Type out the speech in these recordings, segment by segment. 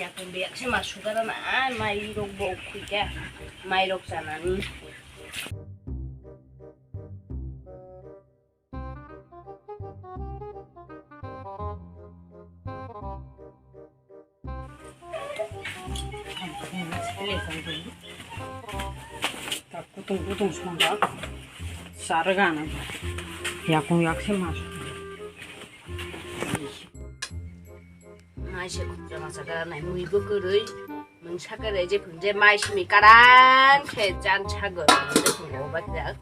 약간 매약체 맞추다가 나 마이록 먹고 이게 마이록잖아니. 딱 구동구동 손가 쌀가 안 하고 약공약새 마셔. 마이시 걱정하자가 나 무이고 그를 뭉차가 이제 분제 마이시미 까란 개짠 차거 근데 뭐바자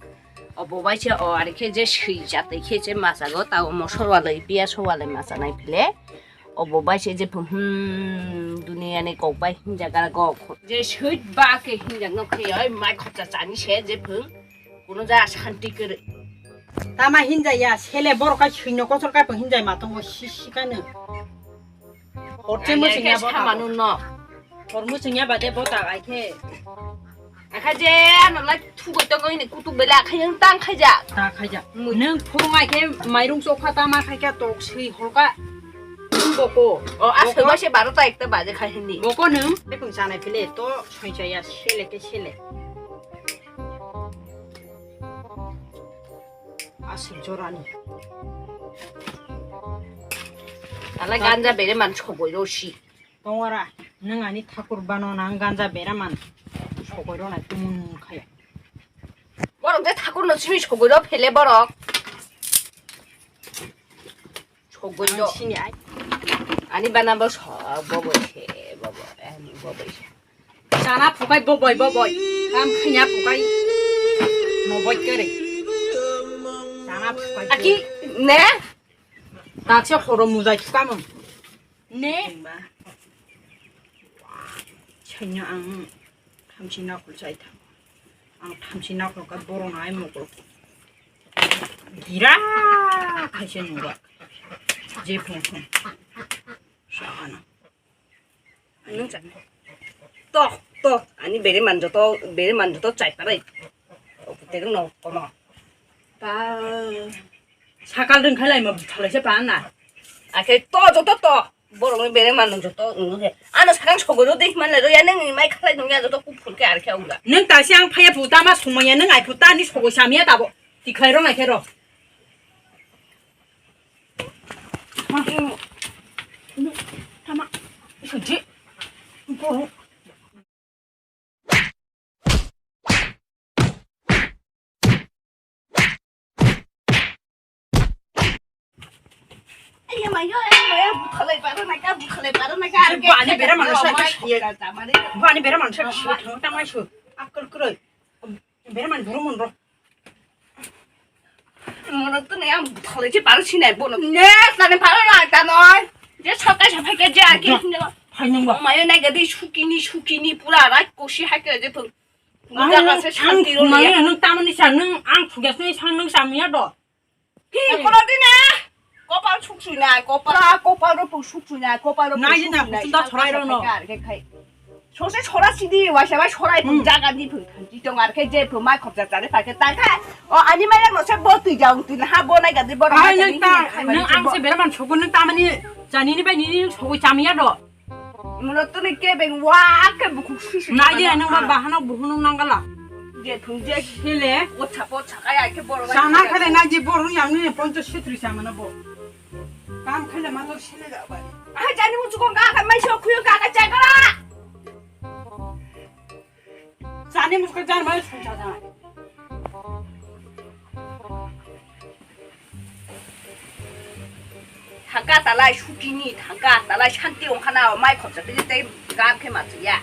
뭐바지 이렇게 이제 쉬자때 이제 마사고 따고 뭐 소화를 비야 소화를 마사나이 필래 뭐바지 이제 두니아네 꼭바 힘자가 거 이제 쉬바게 힘장 놓고요 마이 걱정 짜니 세 제품 오늘자 산티 그래 다마 흰자야 셀레 보러가 휘녀 고설가 번 흰자에 맞던 거 시시가는 어째 무슨야 보다 너 무슨야 바데 보다 이렇게 아카제 나라 투고 떠거이네 꾸뚝 belak 그냥 땅 가자 다 가자 능 푸롱아 이렇게 마이롱 소파 다마 가게 또 스이 홀가 먹고 아서마시 바로다 있다 맞아 가했니 먹고는 내가 자네 빌레 또 천천히야 셀레게 셀레 아슬조라니 알라 간자 베레만 초보이로시 동와라 능 아니 타쿠르바노 난 간자 베라만 초고로나 뚜문카야 뭐런데 타고는 집이 초보이로 펠레버럭 초보이로 신이 아니 바나버 뭐뭐해 뭐뭐 아니 뭐뭐해 자나 부가이 보보이 남 그냥 부가이 뭐보이 그래 자나 부가이 아기 네 낙서 호로 무자이 투가면 네 천녀 앙 탐시나 굴자이다 앙 탐시나 굴까 보롱 아이 먹을 기라 하시는 거야 제품품 샤하나 안능잖아 또 아니 매일 만져도 짧다라 그때는 너 거마 다 사갈든 칼라이 뭐 탈레세 반나 아그 또저또 뭐라고 매일 만져도 또 응해 아너 사강 초고도 되만 내도 야는 마이 칼라이 동야도 꾸풀게 알게 온다 능 다시앙 파야 부다마 소모야 능 아이 부다니 소고 샤미야 다보 디카이로 마이케로 타마 이거지 뭐 Iya mày ơi, buka lebar naga Buani bera manusia Buani bera manusia Tang tamai su Akal kuroi Bera man buru munro Menurut tuh nih, buka lebar baru sih nih, bono. Nih, tadi baru naga noy. Dia sampai kerja lagi. Hainung ba Maya naga di sukini pula rai kosi haker aja tuh. Muda kasih shanti lo Maya ya. nung tamani sa nung ang tugasnya sa nung samia do Hi, kalau di nih. Kopal suksunya, kopal ro suksunya, kopal ro 나이나 무슨다 저라이로 너 소세 초라시디 와샤와 초라이 분자가니 분지정 아르케 제 분말 겁자자네 밝게 따가 아니면 너세 뭐 뜨장 뜨나 하보나 가지 뭐 하이는 땅능 앙세 베라만 초고는 tamani 자니니 배 니니 초고 잠이야 도 물었더니 깨뱅 와그 뭐 수수 나이나 능바 바하나 부르는 난갈라 이제 분제 실래 오차가야 이렇게 보러 가 사나 카레 나지 보르 양니 본저 시트리 사면은 뭐 감 칼레 마도 실래가 봐 하자니 무조건 가만 쉬어 구여 가가 짜거라 자네 무슨 잘 말 순자잖아 당가 달라 슈기니 당가 달라 샨띠용 하나 마이 겁자 되게 때 감게 맞지야